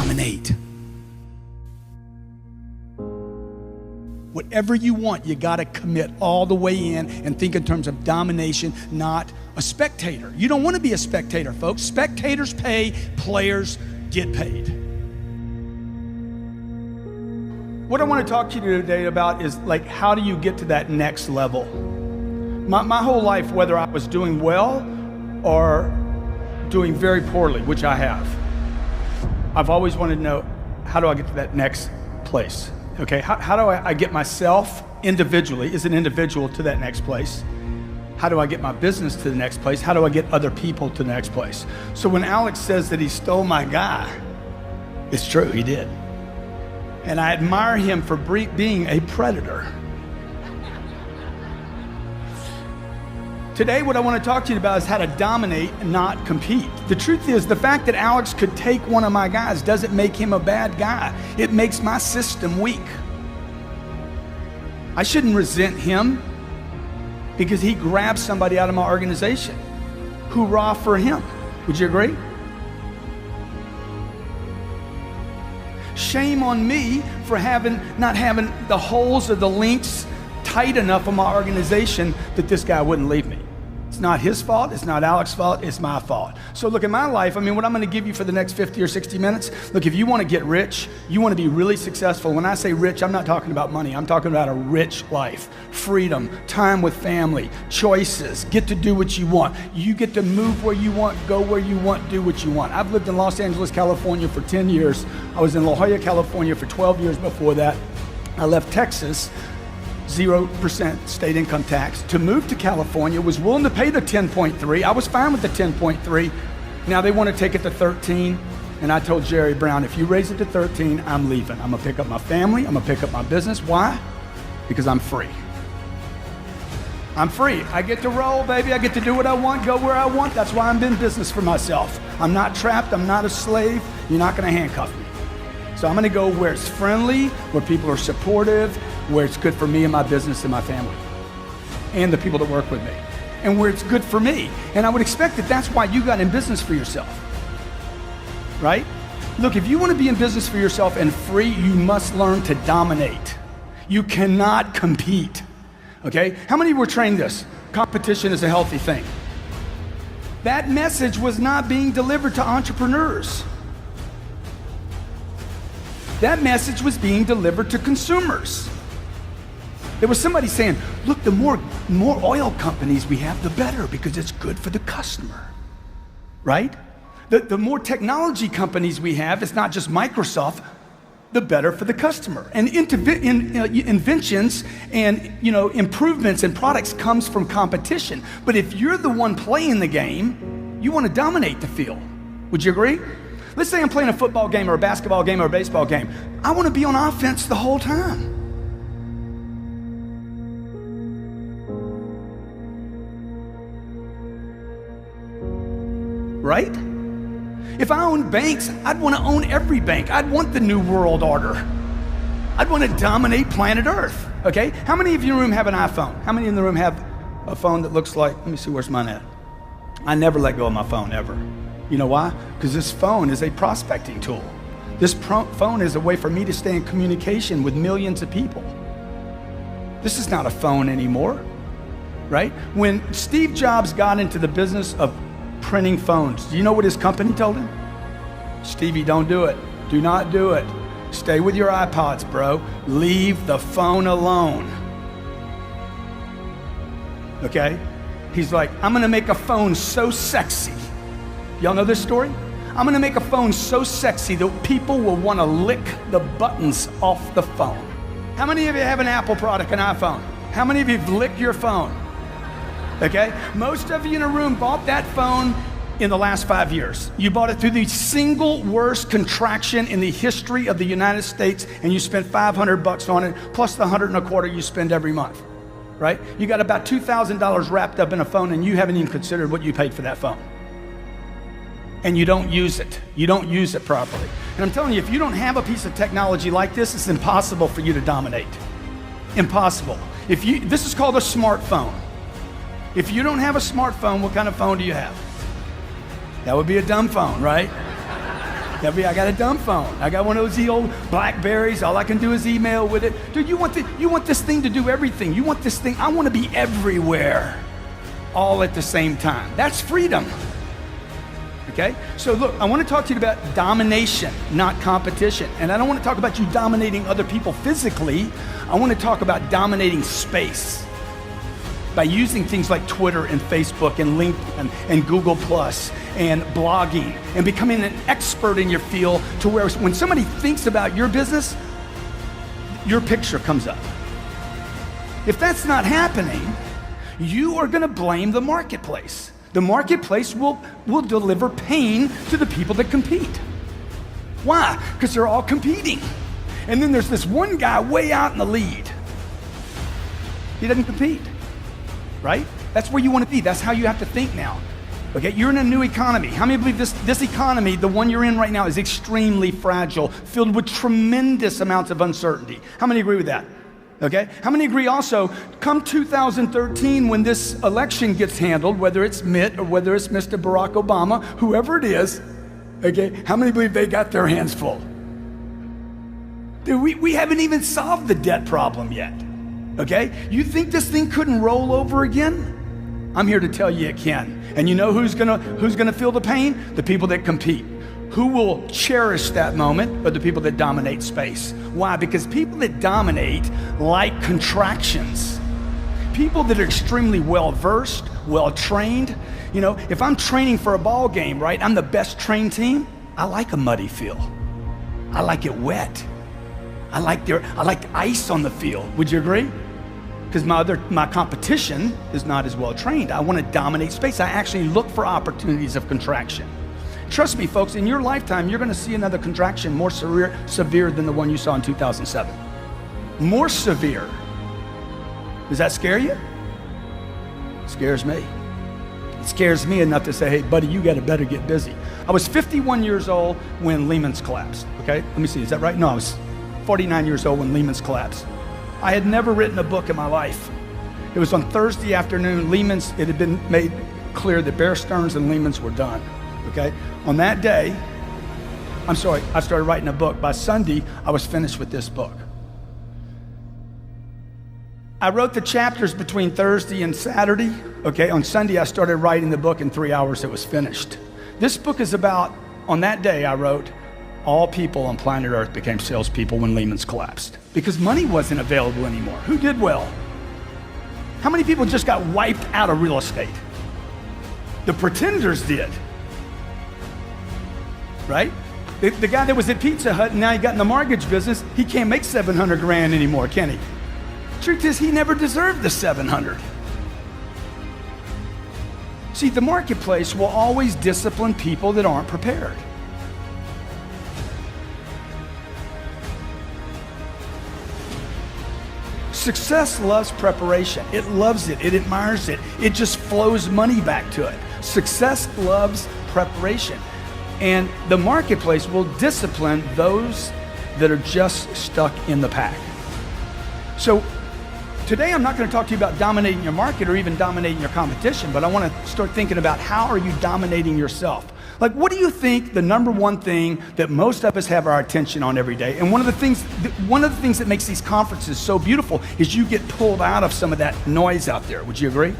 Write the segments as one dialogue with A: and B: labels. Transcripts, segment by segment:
A: dominate. Whatever you want, you got to commit all the way in and think in terms of domination, not a spectator. You don't want to be a spectator, folks. Spectators pay, players get paid. What I want to talk to you today about is like, how do you get to that next level? My whole life, whether I was doing well or doing very poorly, which I have, I've always wanted to know, how do I get to that next place? Okay, how do I get myself individually, as an individual, to that next place? How do I get my business to the next place? How do I get other people to the next place? So when Alex says that he stole my guy, it's true, he did. And I admire him for being a predator. Today, what I want to talk to you about is how to dominate and not compete. The truth is, the fact that Alex could take one of my guys doesn't make him a bad guy. It makes my system weak. I shouldn't resent him because he grabbed somebody out of my organization. Hoorah for him. Would you agree? Shame on me for not having the holes or the links tight enough on my organization that this guy wouldn't leave me. It's not his fault, it's not Alex's fault, it's my fault. So look, in my life, what I'm gonna give you for the next 50 or 60 minutes, look, if you wanna get rich, you wanna be really successful. When I say rich, I'm not talking about money, I'm talking about a rich life, freedom, time with family, choices, get to do what you want. You get to move where you want, go where you want, do what you want. I've lived in Los Angeles, California for 10 years. I was in La Jolla, California for 12 years before that. I left Texas, 0% state income tax, to move to California, was willing to pay the 10.3. I was fine with the 10.3. Now they want to take it to 13. And I told Jerry Brown, if you raise it to 13, I'm leaving. I'm gonna pick up my family, I'm gonna pick up my business. Why? Because I'm free. I'm free. I get to roll, baby. I get to do what I want, go where I want. That's why I'm in business for myself. I'm not trapped, I'm not a slave. You're not gonna handcuff me. So I'm gonna go where it's friendly, where people are supportive, where it's good for me and my business and my family and the people that work with me, and where it's good for me. And I would expect that that's why you got in business for yourself, right? Look, if you want to be in business for yourself and free, you must learn to dominate. You cannot compete, okay? How many were trained this? Competition is a healthy thing. That message was not being delivered to entrepreneurs. That message was being delivered to consumers. There was somebody saying, look, the more oil companies we have, the better, because it's good for the customer, right? The more technology companies we have, it's not just Microsoft, the better for the customer. And inventions and improvements in products comes from competition. But if you're the one playing the game, you want to dominate the field. Would you agree? Let's say I'm playing a football game or a basketball game or a baseball game. I want to be on offense the whole time. Right? If I owned banks, I'd want to own every bank. I'd want the new world order. I'd want to dominate planet Earth, okay? How many of you in the room have an iPhone? How many in the room have a phone that looks like, let me see, where's mine at? I never let go of my phone, ever. You know why? Because this phone is a prospecting tool. This phone is a way for me to stay in communication with millions of people. This is not a phone anymore, right? When Steve Jobs got into the business of printing phones, do you know what his company told him? Stevie, don't do it. Do not do it. Stay with your iPods, bro. Leave the phone alone. Okay? He's like, I'm gonna make a phone so sexy. Y'all know this story? I'm gonna make a phone so sexy that people will wanna lick the buttons off the phone. How many of you have an Apple product, an iPhone? How many of you have licked your phone? Okay? Most of you in a room bought that phone in the last 5 years. You bought it through the single worst contraction in the history of the United States, and you spent $500 on it, plus the $125 you spend every month, right? You got about $2,000 wrapped up in a phone, and you haven't even considered what you paid for that phone. And you don't use it. You don't use it properly. And I'm telling you, if you don't have a piece of technology like this, it's impossible for you to dominate. Impossible. This is called a smartphone. If you don't have a smartphone, what kind of phone do you have? That would be a dumb phone, right? I got a dumb phone. I got one of those old Blackberries. All I can do is email with it. Dude, you want this thing to do everything. You want this thing, I want to be everywhere, all at the same time. That's freedom. Okay? So look, I want to talk to you about domination, not competition. And I don't want to talk about you dominating other people physically. I want to talk about dominating space by using things like Twitter and Facebook and LinkedIn and Google Plus and blogging and becoming an expert in your field to where when somebody thinks about your business, your picture comes up. If that's not happening, you are going to blame the marketplace. The marketplace will deliver pain to the people that compete. Why? Because they're all competing. And then there's this one guy way out in the lead. He doesn't compete. Right? That's where you want to be. That's how you have to think now. Okay, you're in a new economy. How many believe this economy, the one you're in right now, is extremely fragile, filled with tremendous amounts of uncertainty? How many agree with that? Okay, how many agree also, come 2013 when this election gets handled, whether it's Mitt or whether it's Mr. Barack Obama, whoever it is, okay, how many believe they got their hands full? Dude, we haven't even solved the debt problem yet. Okay? You think this thing couldn't roll over again? I'm here to tell you it can. And you know who's gonna feel the pain? The people that compete. Who will cherish that moment are the people that dominate space. Why? Because people that dominate like contractions. People that are extremely well-versed, well-trained. You know, if I'm training for a ball game, right? I'm the best trained team. I like a muddy field. I like it wet. I like ice on the field. Would you agree? Because my competition is not as well trained. I want to dominate space. I actually look for opportunities of contraction. Trust me, folks, in your lifetime, you're going to see another contraction more severe than the one you saw in 2007. More severe. Does that scare you? It scares me. It scares me enough to say, hey, buddy, you better get busy. I was 51 years old when Lehman's collapsed. Okay, let me see, is that right? No, I was 49 years old when Lehman's collapsed. I had never written a book in my life. It was on Thursday afternoon. It had been made clear that Bear Stearns and Lehman's were done. Okay? On that day, I started writing a book. By Sunday, I was finished with this book. I wrote the chapters between Thursday and Saturday. Okay? On Sunday, I started writing the book. In 3 hours, it was finished. This book is about, on that day, I wrote, all people on planet Earth became salespeople when Lehman's collapsed because money wasn't available anymore. Who did well? How many people just got wiped out of real estate? The pretenders did, right? The guy that was at Pizza Hut and now he got in the mortgage business, he can't make 700 grand anymore, can he? Truth is, he never deserved the 700. See, the marketplace will always discipline people that aren't prepared. Success loves preparation. It loves it. It admires it. It just flows money back to it. Success loves preparation. And the marketplace will discipline those that are just stuck in the pack. So today I'm not going to talk to you about dominating your market or even dominating your competition, but I want to start thinking about how are you dominating yourself? Like, what do you think the number one thing that most of us have our attention on every day? And one of the things that makes these conferences so beautiful is you get pulled out of some of that noise out there. Would you agree?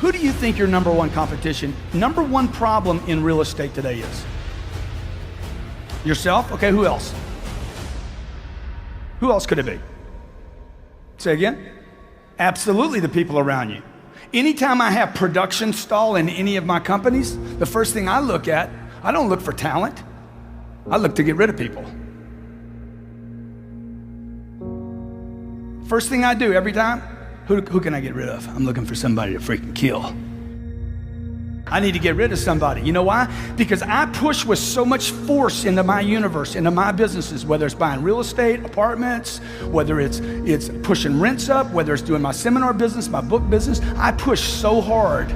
A: Who do you think your number one competition, number one problem in real estate today is? Yourself? Okay, who else? Who else could it be? Say again? Absolutely the people around you. Anytime I have production stall in any of my companies, the first thing I look at, I don't look for talent. I look to get rid of people. First thing I do every time, who can I get rid of? I'm looking for somebody to freaking kill. I need to get rid of somebody. You know why? Because I push with so much force into my universe, into my businesses, whether it's buying real estate, apartments, whether it's pushing rents up, whether it's doing my seminar business, my book business. I push so hard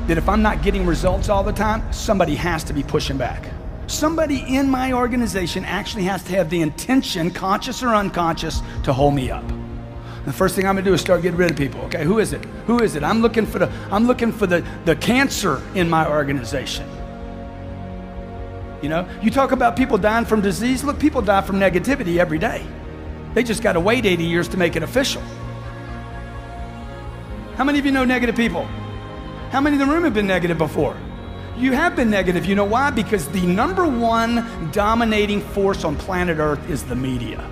A: that if I'm not getting results all the time, somebody has to be pushing back. Somebody in my organization actually has to have the intention, conscious or unconscious, to hold me up. The first thing I'm gonna do is start getting rid of people. Okay, who is it? Who is it? I'm looking for the cancer in my organization. You know, you talk about people dying from disease. Look, people die from negativity every day. They just got to wait 80 years to make it official. How many of you know negative people? How many in the room have been negative before? You have been negative. You know why? Because the number one dominating force on planet Earth is the media.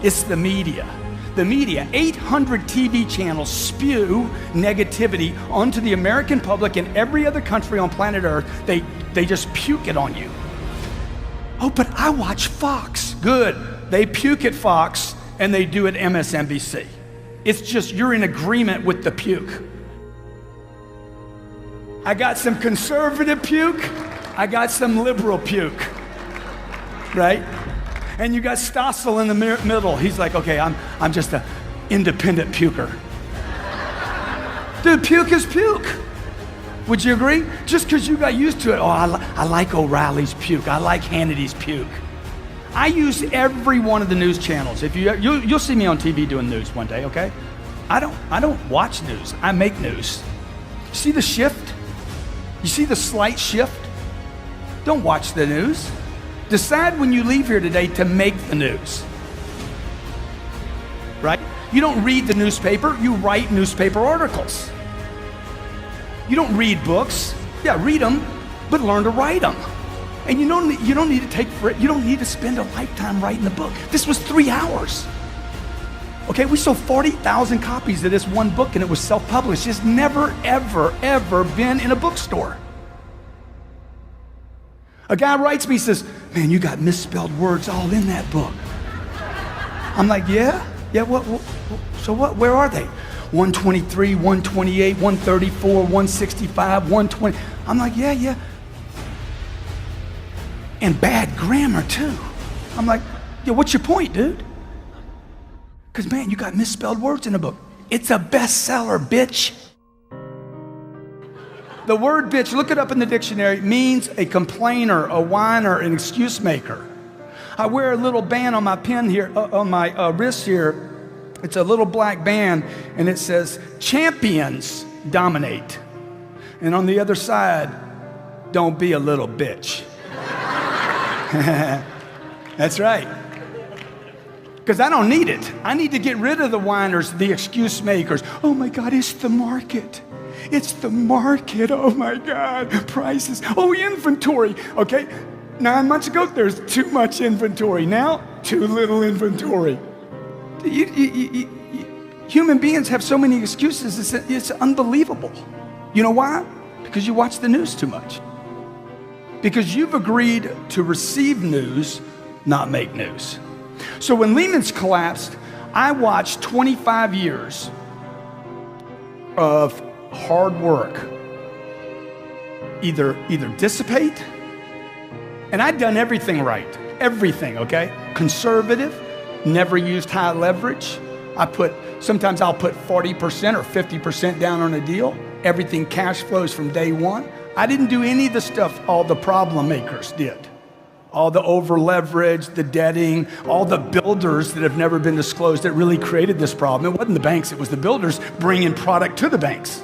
A: It's the media. The media, 800 TV channels spew negativity onto the American public and every other country on planet Earth. They just puke it on you. Oh, but I watch Fox. Good. They puke at Fox and they do at MSNBC. It's just you're in agreement with the puke. I got some conservative puke. I got some liberal puke. Right? And you got Stossel in the middle. He's like, okay, I'm just an independent puker. Dude, puke is puke. Would you agree? Just because you got used to it. Oh, I like O'Reilly's puke. I like Hannity's puke. I use every one of the news channels. If you'll see me on TV doing news one day, okay? I don't watch news. I make news. See the shift? You see the slight shift? Don't watch the news. Decide when you leave here today to make the news. Right? You don't read the newspaper, you write newspaper articles. You don't read books. Yeah, read them, but learn to write them. And you don't need to spend a lifetime writing a book. This was 3 hours. Okay, we sold 40,000 copies of this one book and it was self-published. It's never, ever, ever been in a bookstore. A guy writes me, says, man, you got misspelled words all in that book. I'm like, yeah, what, where are they? 123, 128, 134, 165, 120. I'm like, yeah. And bad grammar too. I'm like, yeah, what's your point, dude? Because man, you got misspelled words in the book. It's a bestseller, bitch. The word bitch, look it up in the dictionary, means a complainer, a whiner, an excuse maker. I wear a little band on my pin here, on my wrist here. It's a little black band, and it says, champions dominate. And on the other side, don't be a little bitch. That's right. Because I don't need it. I need to get rid of the whiners, the excuse makers. Oh my God, it's the market. It's the market. Oh my God, prices. Oh, inventory. Okay, 9 months ago, there's too much inventory. Now, too little inventory. Human beings have so many excuses. It's unbelievable. You know why? Because you watch the news too much. Because you've agreed to receive news, not make news. So when Lehman's collapsed, I watched 25 years of hard work either dissipate, and I'd done everything right. Everything, okay? Conservative, never used high leverage. Sometimes I'll put 40% or 50% down on a deal. Everything cash flows from day one. I didn't do any of the stuff all the problem makers did. All the over leverage, the debting, all the builders that have never been disclosed that really created this problem. It wasn't the banks, it was the builders bringing product to the banks.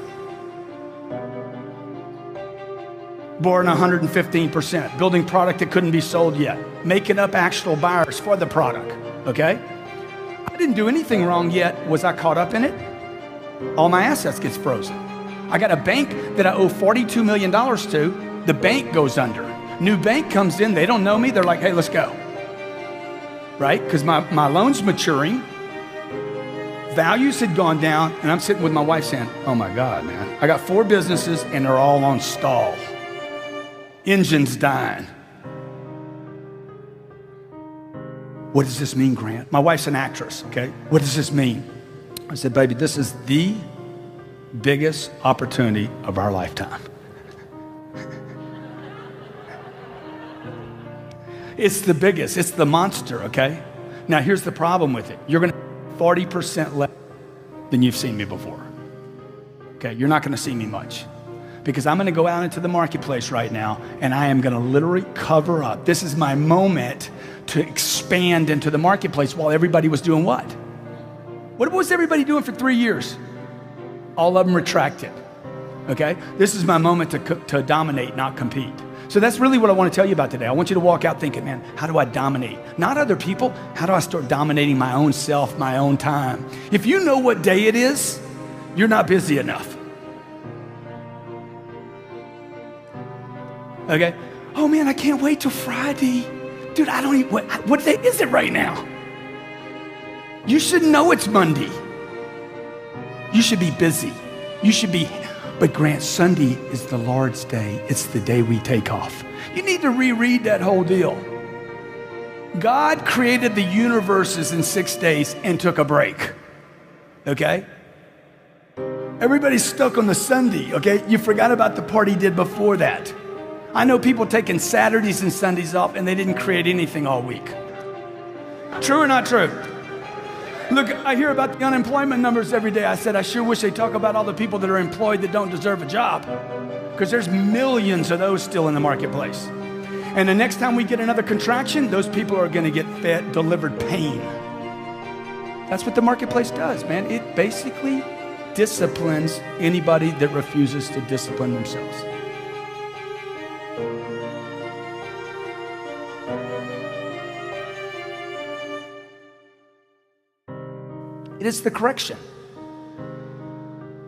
A: Borrowing 115%, building product that couldn't be sold yet, making up actual buyers for the product, okay? I didn't do anything wrong yet. Was I caught up in it? All my assets gets frozen. I got a bank that I owe $42 million to. The bank goes under. New bank comes in, they don't know me, they're like, hey, let's go. Right? Because my loan's maturing, values had gone down, and I'm sitting with my wife saying, oh my God, man. I got 4 businesses and they're all on stall. Engine's dying. What does this mean, Grant? My wife's an actress, okay? What does this mean? I said, baby, this is the biggest opportunity of our lifetime. It's the biggest, it's the monster, okay? Now here's the problem with it. You're gonna 40% less than you've seen me before. Okay, you're not gonna see me much. Because I'm gonna go out into the marketplace right now and I am gonna literally cover up. This is my moment to expand into the marketplace while everybody was doing what? What was everybody doing for 3 years? All of them retracted. okay? This is my moment to dominate, not compete. So that's really what I want to tell you about today. I want you to walk out thinking, man, how do I dominate? Not other people. How do I start dominating my own self, my own time? If you know what day it is, you're not busy enough. Okay? Oh man, I can't wait till Friday. Dude, I don't even, what day is it right now? You should know it's Monday. You should be busy. You should be, but Grant, Sunday is the Lord's day. It's the day we take off. You need to reread that whole deal. God created the universes in 6 days and took a break. Okay? Everybody's stuck on the Sunday, okay? You forgot about the part he did before that. I know people taking Saturdays and Sundays off and they didn't create anything all week. True or not true? Look, I hear about the unemployment numbers every day. I said, I sure wish they'd talk about all the people that are employed that don't deserve a job, because there's millions of those still in the marketplace. And the next time we get another contraction, those people are going to get delivered pain. That's what the marketplace does, man. It basically disciplines anybody that refuses to discipline themselves. It is the correction.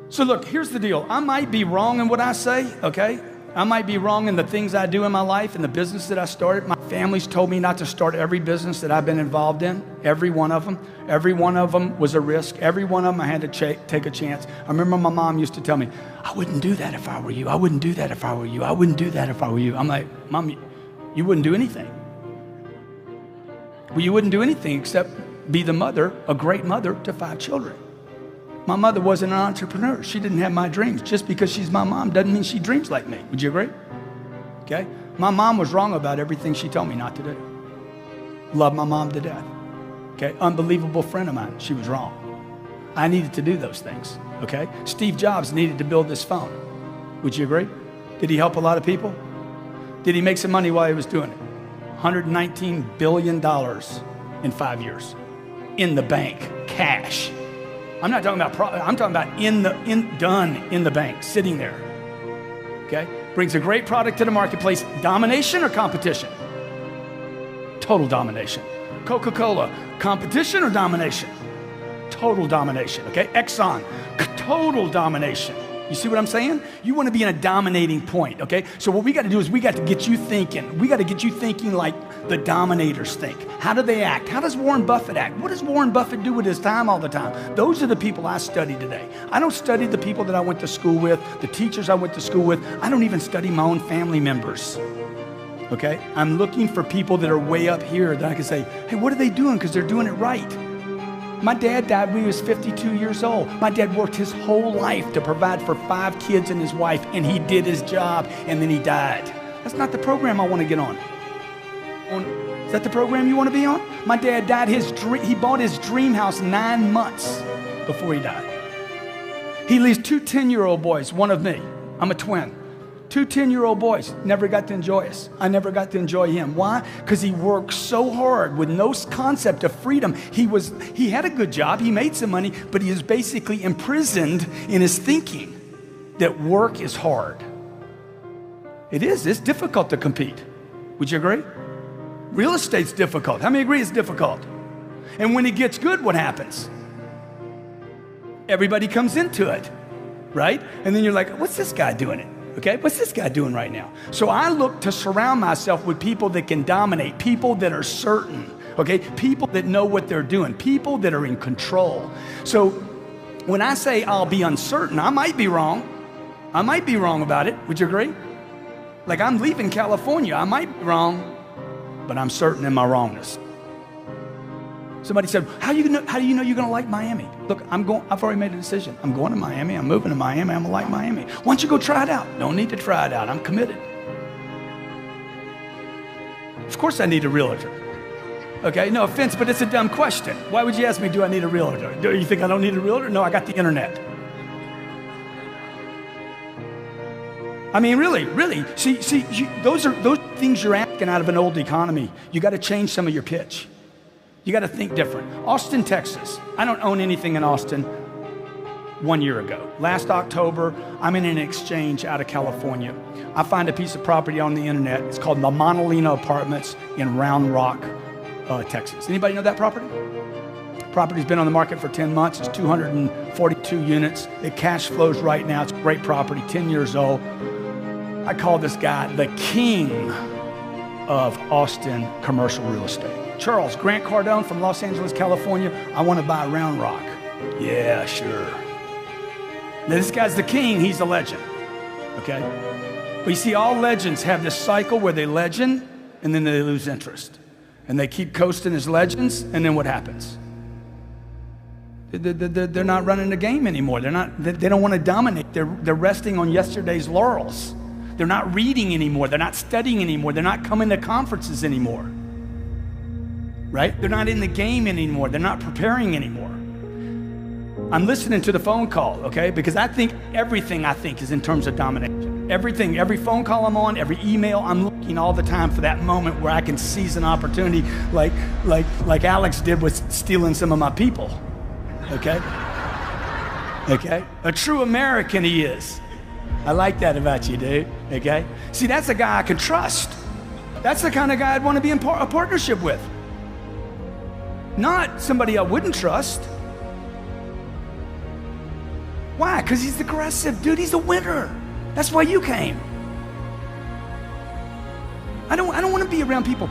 A: So look, here's the deal. I might be wrong in what I say, okay? I might be wrong in the things I do in my life and the business that I started. My family's told me not to start every business that I've been involved in, every one of them. Every one of them was a risk. Every one of them I had to take a chance. I remember my mom used to tell me, I wouldn't do that if I were you. I wouldn't do that if I were you. I wouldn't do that if I were you. I'm like, Mom, you wouldn't do anything. Well, you wouldn't do anything except be the mother, a great mother to 5 children. My mother wasn't an entrepreneur. She didn't have my dreams. Just because she's my mom doesn't mean she dreams like me. Would you agree? Okay? My mom was wrong about everything she told me not to do. Love my mom to death. Okay? Unbelievable friend of mine. She was wrong. I needed to do those things. Okay? Steve Jobs needed to build this phone. Would you agree? Did he help a lot of people? Did he make some money while he was doing it? $119 billion in 5 years. In the bank, cash. I'm not talking about I'm talking about done in the bank, sitting there. Okay? Brings a great product to the marketplace. Domination or competition? Total domination. Coca-Cola, competition or domination? Total domination. Okay? Exxon, total domination. You see what I'm saying? You want to be in a dominating point, okay? So what we got to do is we got to get you thinking. We got to get you thinking like the dominators think. How do they act? How does Warren Buffett act? What does Warren Buffett do with his time all the time? Those are the people I study today. I don't study the people that I went to school with, the teachers I went to school with. I don't even study my own family members, okay? I'm looking for people that are way up here that I can say, hey, what are they doing? Because they're doing it right. My dad died when he was 52 years old. My dad worked his whole life to provide for 5 kids and his wife, and he did his job, and then he died. That's not the program I want to get on. Is that the program you want to be on? My dad died, he bought his dream house 9 months before he died. He leaves 2 10-year-old boys, one of me. I'm a twin. 2 10-year-old boys, never got to enjoy us. I never got to enjoy him. Why? Because he worked so hard with no concept of freedom. He had a good job, he made some money, but he is basically imprisoned in his thinking that work is hard. It is, it's difficult to compete. Would you agree? Real estate's difficult. How many agree it's difficult? And when it gets good, what happens? Everybody comes into it, right? And then you're like, what's this guy doing it? Okay, what's this guy doing right now? So I look to surround myself with people that can dominate, people that are certain, okay? People that know what they're doing, people that are in control. So when I say I'll be uncertain, I might be wrong. I might be wrong about it. Would you agree? Like I'm leaving California. I might be wrong, but I'm certain in my wrongness. Somebody said, how do you know you're going to like Miami? Look, I've already made a decision. I'm going to Miami. I'm moving to Miami. I'm going to like Miami. Why don't you go try it out? Don't need to try it out. I'm committed. Of course I need a realtor. Okay, no offense, but it's a dumb question. Why would you ask me, do I need a realtor? Do you think I don't need a realtor? No, I got the internet. I mean, really. See, those things you're asking out of an old economy. You got to change some of your pitch. You got to think different. Austin, Texas. I don't own anything in Austin, 1 year ago. Last October, I'm in an exchange out of California. I find a piece of property on the internet. It's called the Monolino Apartments in Round Rock, Texas. Anybody know that property? Property's been on the market for 10 months. It's 242 units. It cash flows right now. It's a great property, 10 years old. I call this guy the king of Austin commercial real estate. Charles, Grant Cardone from Los Angeles, California. I want to buy Round Rock. Yeah, sure. Now, this guy's the king. He's a legend, okay? But you see, all legends have this cycle where they legend and then they lose interest. And they keep coasting as legends, and then what happens? They're not running the game anymore. They don't want to dominate. They're resting on yesterday's laurels. They're not reading anymore. They're not studying anymore. They're not coming to conferences anymore. Right? They're not in the game anymore. They're not preparing anymore. I'm listening to the phone call, okay? Because I think everything is in terms of domination. Everything, every phone call I'm on, every email, I'm looking all the time for that moment where I can seize an opportunity like Alex did with stealing some of my people. Okay? Okay? A true American he is. I like that about you, dude. Okay? See, that's a guy I can trust. That's the kind of guy I'd want to be in a partnership with. Not somebody I wouldn't trust. Why? Because he's aggressive, dude. He's a winner. That's why you came. I don't want to be around people.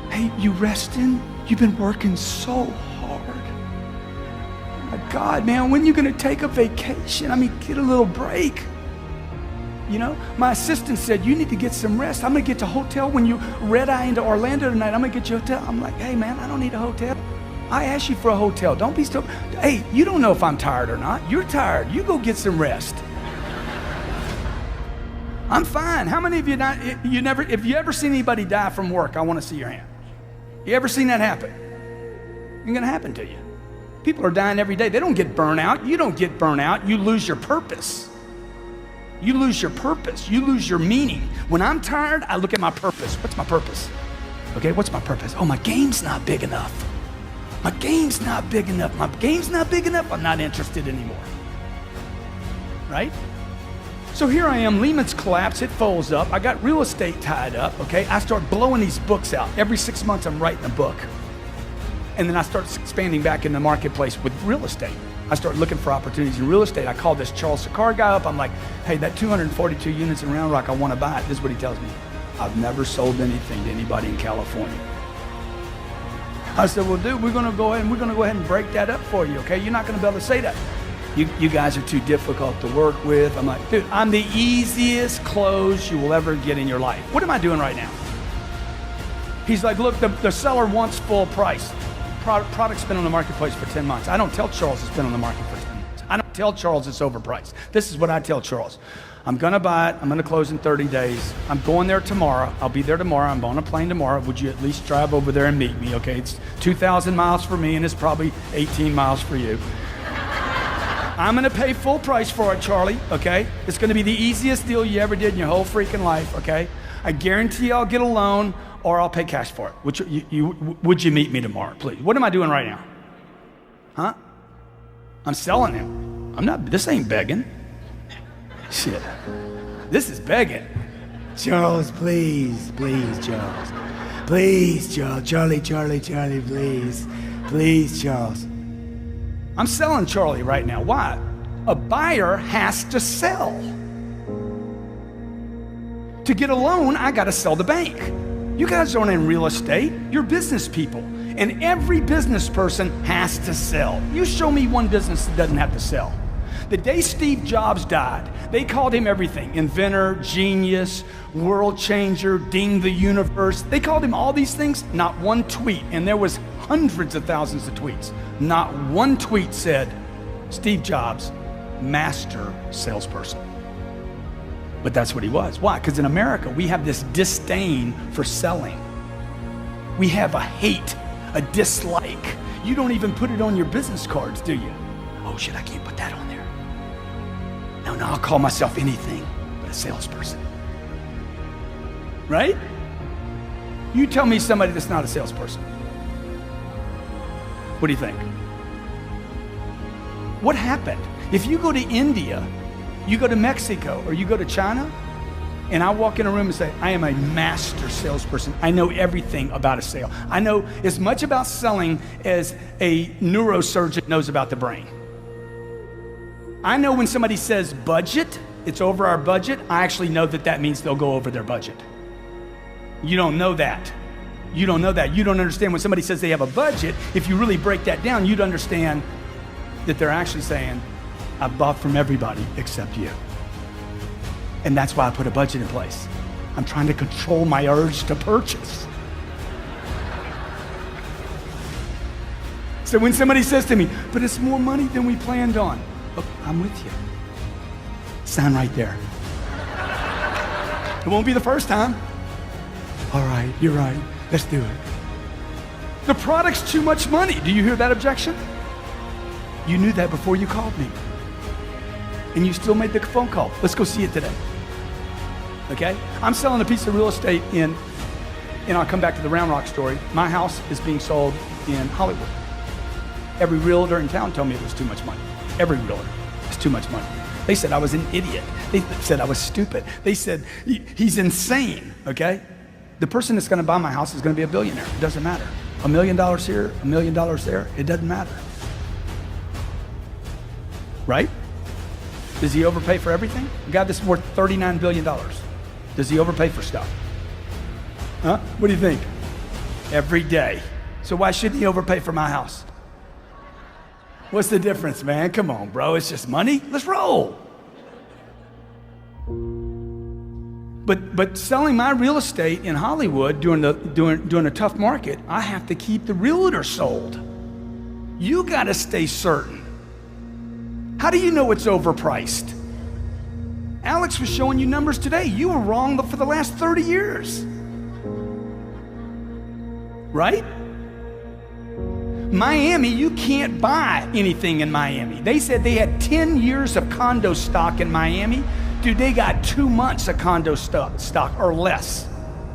A: Hey, you resting? You've been working so hard. My God, man, when are you going to take a vacation? I mean, get a little break. You know, my assistant said, you need to get some rest. I'm going to get to a hotel when you red-eye into Orlando tonight. I'm going to get you a hotel. I'm like, hey, man, I don't need a hotel. I asked you for a hotel. Don't be so. Hey, you don't know if I'm tired or not. You're tired. You go get some rest. I'm fine. How many of you not? If you ever seen anybody die from work, I want to see your hand. You ever seen that happen? It's going to happen to you. People are dying every day. They don't get burnout. You don't get burnout. You lose your purpose. You lose your purpose. You lose your meaning. When I'm tired, I look at my purpose. What's my purpose? Okay, what's my purpose? Oh, my game's not big enough. My game's not big enough. My game's not big enough. I'm not interested anymore. Right? So here I am, Lehman's collapsed, it folds up. I got real estate tied up, okay? I start blowing these books out. Every 6 months, I'm writing a book. And then I start expanding back in the marketplace with real estate. I start looking for opportunities in real estate. I call this Charles Sakar guy up. I'm like, hey, that 242 units in Round Rock, I want to buy it. This is what he tells me. I've never sold anything to anybody in California. I said, well, dude, we're going to go ahead and break that up for you, okay? You're not going to be able to say that. You guys are too difficult to work with. I'm like, dude, I'm the easiest close you will ever get in your life. What am I doing right now? He's like, look, the seller wants full price. Product's been on the marketplace for 10 months. I don't tell Charles it's been on the market for 10 months. I don't tell Charles it's overpriced. This is what I tell Charles. I'm going to buy it. I'm going to close in 30 days. I'm going there tomorrow. I'll be there tomorrow. I'm on a plane tomorrow. Would you at least drive over there and meet me? Okay, it's 2,000 miles for me, and it's probably 18 miles for you. I'm going to pay full price for it, Charlie, okay? It's going to be the easiest deal you ever did in your whole freaking life, okay? I guarantee I'll get a loan or I'll pay cash for it. Would you meet me tomorrow, please? What am I doing right now? Huh? I'm selling him. This ain't begging. Shit. This is begging. Charles, please, Charles. Please, Charles. Charlie, please. Please, Charles. I'm selling Charlie right now. Why? A buyer has to sell. To get a loan, I got to sell the bank. You guys aren't in real estate. You're business people. And every business person has to sell. You show me one business that doesn't have to sell. The day Steve Jobs died, they called him everything. Inventor, genius, world changer, ding the universe. They called him all these things, not one tweet. And there was hundreds of thousands of tweets. Not one tweet said, Steve Jobs, master salesperson. But that's what he was. Why? Because in America, we have this disdain for selling. We have a hate, a dislike. You don't even put it on your business cards, do you? Oh shit, I can't put that on there. No, I'll call myself anything but a salesperson. Right? You tell me somebody that's not a salesperson. What do you think? What happened? If you go to India, you go to Mexico, or you go to China, and I walk in a room and say, I am a master salesperson. I know everything about a sale. I know as much about selling as a neurosurgeon knows about the brain. I know when somebody says budget, it's over our budget, I actually know that that means they'll go over their budget. You don't know that. You don't know that. You don't understand when somebody says they have a budget. If you really break that down, you'd understand that they're actually saying, I bought from everybody except you. And that's why I put a budget in place. I'm trying to control my urge to purchase. So when somebody says to me, but it's more money than we planned on. Look, I'm with you. Sign right there. It won't be the first time. All right, you're right. Let's do it. The product's too much money. Do you hear that objection? You knew that before you called me. And you still made the phone call. Let's go see it today. Okay? I'm selling a piece of real estate and I'll come back to the Round Rock story. My house is being sold in Hollywood. Every realtor in town told me it was too much money. Every realtor. It's too much money. They said I was an idiot. They said I was stupid. They said he's insane, okay? The person that's gonna buy my house is gonna be a billionaire. It doesn't matter. $1 million here, $1 million there, it doesn't matter. Right? Does he overpay for everything? A guy that's worth $39 billion. Does he overpay for stuff? Huh? What do you think? Every day. So why shouldn't he overpay for my house? What's the difference, man? Come on, bro. It's just money. Let's roll. But selling my real estate in Hollywood during a tough market, I have to keep the realtor sold. You got to stay certain. How do you know it's overpriced? Alex was showing you numbers today. You were wrong for the last 30 years. Right? Miami, you can't buy anything in Miami. They said they had 10 years of condo stock in Miami. Dude, they got 2 months of condo stock or less.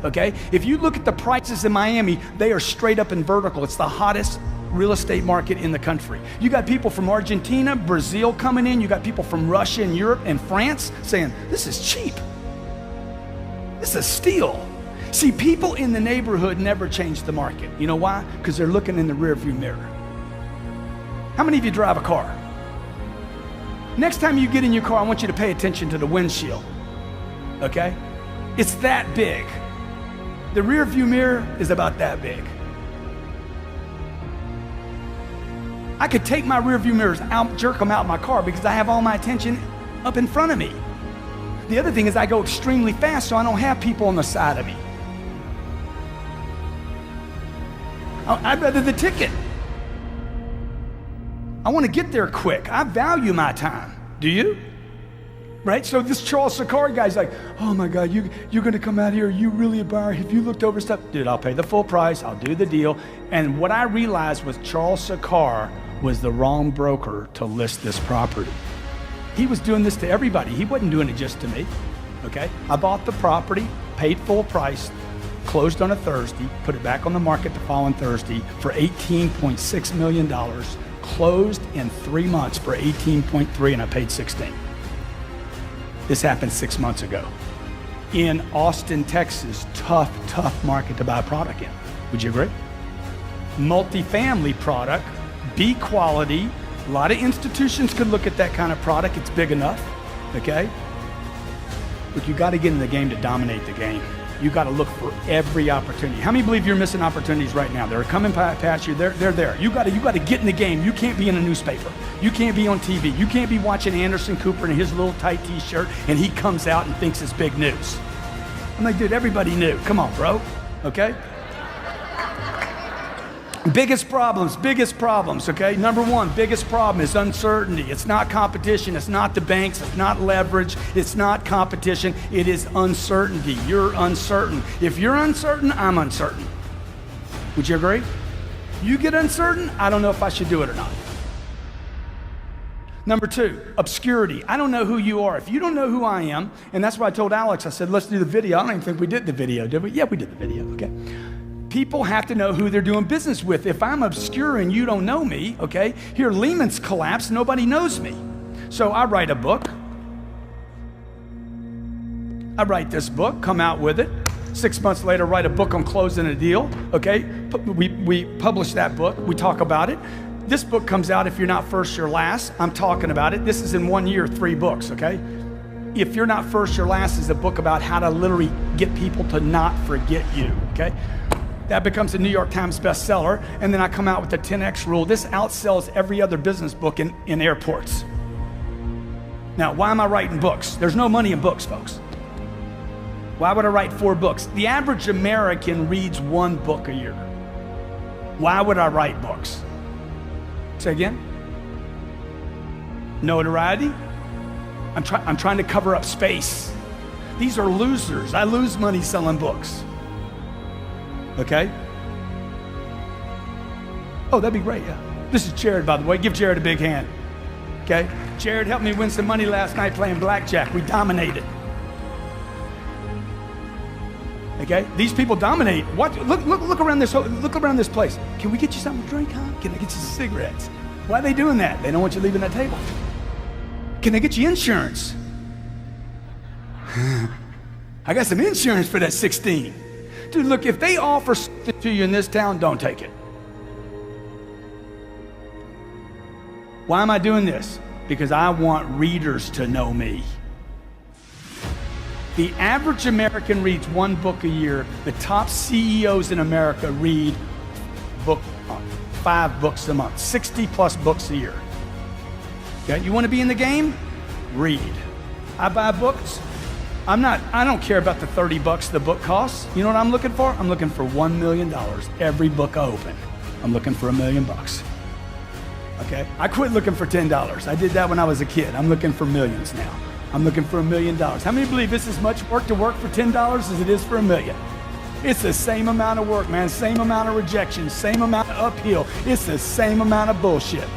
A: Okay? If you look at the prices in Miami, they are straight up and vertical. It's the hottest real estate market in the country. You got people from Argentina, Brazil coming in. You got people from Russia and Europe and France saying, this is cheap. This is a steal. See, people in the neighborhood never change the market. You know why? Because they're looking in the rearview mirror. How many of you drive a car? Next time you get in your car, I want you to pay attention to the windshield. Okay? It's that big. The rearview mirror is about that big. I could take my rearview mirrors out, jerk them out of my car because I have all my attention up in front of me. The other thing is I go extremely fast, so I don't have people on the side of me. I'd rather the ticket. I want to get there quick. I value my time. Do you? Right? So this Charles Sakari guy's like, oh my God, you're going to come out here. You really a buyer. Have you looked over stuff? Dude, I'll pay the full price. I'll do the deal. And what I realized was Charles Sakari was the wrong broker to list this property. He was doing this to everybody. He wasn't doing it just to me. Okay? I bought the property, paid full price, closed on a Thursday, put it back on the market the following Thursday for $18.6 million, closed in 3 months for 18.3, and I paid 16. This happened 6 months ago. In Austin, Texas, tough market to buy a product in. Would you agree? Multifamily product, B quality. A lot of institutions could look at that kind of product. It's big enough, okay? But you got to get in the game to dominate the game. You got to look for every opportunity. How many believe you're missing opportunities right now? They're coming past you. They're there. You got to get in the game. You can't be in a newspaper. You can't be on TV. You can't be watching Anderson Cooper in his little tight T-shirt and he comes out and thinks it's big news. I'm like, dude, everybody knew. Come on, bro. Okay? Biggest problems, okay? Number one, biggest problem is uncertainty. It's not competition. It's not the banks. It's not leverage. It's not competition. It is uncertainty. You're uncertain. If you're uncertain, I'm uncertain. Would you agree? You get uncertain, I don't know if I should do it or not. Number two, obscurity. I don't know who you are. If you don't know who I am, and that's why I told Alex, I said, let's do the video. I don't even think we did the video, did we? Yeah, we did the video, okay? People have to know who they're doing business with. If I'm obscure and you don't know me, okay, here Lehman's collapsed, nobody knows me. So I write a book. I write this book, come out with it. 6 months later, write a book on closing a deal, okay? We publish that book, we talk about it. This book comes out, If You're Not First, You're Last. I'm talking about it. This is in 1 year, 3 books, okay? If You're Not First, You're Last is a book about how to literally get people to not forget you, okay? That becomes a New York Times bestseller, and then I come out with the 10X rule. This outsells every other business book in airports. Now, why am I writing books? There's no money in books, folks. Why would I write 4 books? The average American reads 1 book a year. Why would I write books? Say again? Notoriety? I'm trying to cover up space. These are losers. I lose money selling books. Okay? Oh, that'd be great, yeah. This is Jared, by the way. Give Jared a big hand. Okay? Jared helped me win some money last night playing blackjack. We dominated. Okay? These people dominate. What? Look around this place. Can we get you something to drink, huh? Can I get you some cigarettes? Why are they doing that? They don't want you leaving that table. Can they get you insurance? I got some insurance for that 16. Dude, look, if they offer something to you in this town, don't take it. Why am I doing this? Because I want readers to know me. The average American reads 1 book a year. The top CEOs in America read 5 books a month, 60 plus books a year. Okay, you want to be in the game? Read. I buy books. I don't care about the $30 the book costs. You know what I'm looking for? I'm looking for $1 million every book I open. I'm looking for $1 million. Okay? I quit looking for $10. I did that when I was a kid. I'm looking for millions now. I'm looking for $1 million. How many believe it's as much work to work for $10 as it is for $1 million? It's the same amount of work, man. Same amount of rejection, same amount of uphill. It's the same amount of bullshit.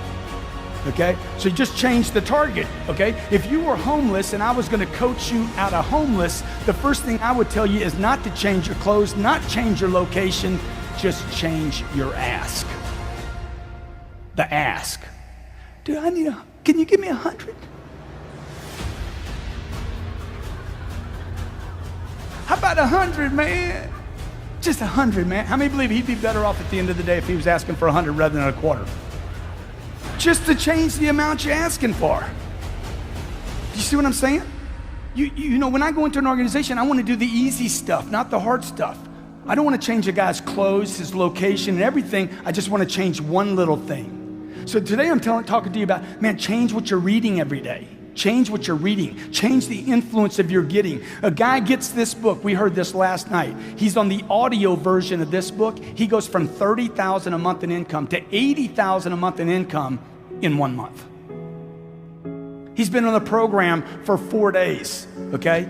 A: Okay? So you just change the target, okay? If you were homeless and I was gonna coach you out of homeless, the first thing I would tell you is not to change your clothes, not change your location, just change your ask. The ask. Dude, can you give me 100? How about 100, man? Just 100, man. How many believe he'd be better off at the end of the day if he was asking for 100 rather than a quarter? Just to change the amount you're asking for. You see what I'm saying? You know, when I go into an organization, I want to do the easy stuff, not the hard stuff. I don't want to change a guy's clothes, his location, and everything. I just want to change one little thing. So today I'm talking to you about, man, change what you're reading every day. Change what you're reading. Change the influence of your getting. A guy gets this book. We heard this last night. He's on the audio version of this book. He goes from $30,000 a month in income to $80,000 a month in income in 1 month. He's been on the program for 4 days, okay?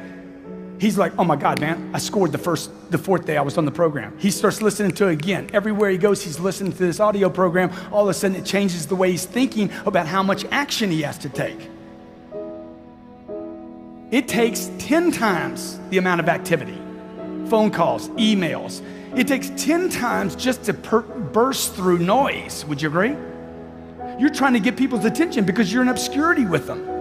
A: He's like, oh my God, man, I scored the 4th day I was on the program. He starts listening to it again. Everywhere he goes, he's listening to this audio program. All of a sudden, it changes the way he's thinking about how much action he has to take. It takes 10 times the amount of activity, phone calls, emails. It takes 10 times just to burst through noise. Would you agree? You're trying to get people's attention because you're in obscurity with them.